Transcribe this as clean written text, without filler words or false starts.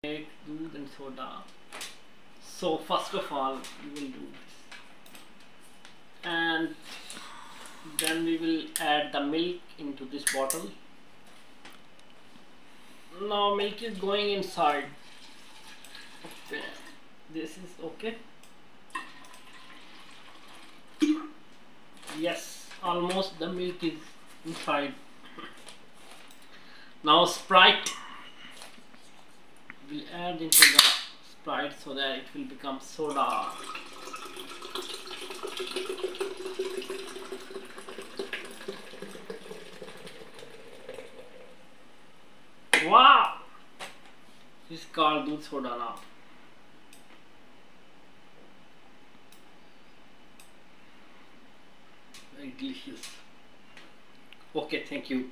Make Doodh and soda. So first of all we will do this, and then we will add the milk into this bottle. Now milk is going inside. Okay. This is okay. Yes, almost the milk is inside. Now Sprite, we'll add into the Sprite so that it will become soda. Wow! This is called Doodh Soda now. Very delicious. Okay, thank you.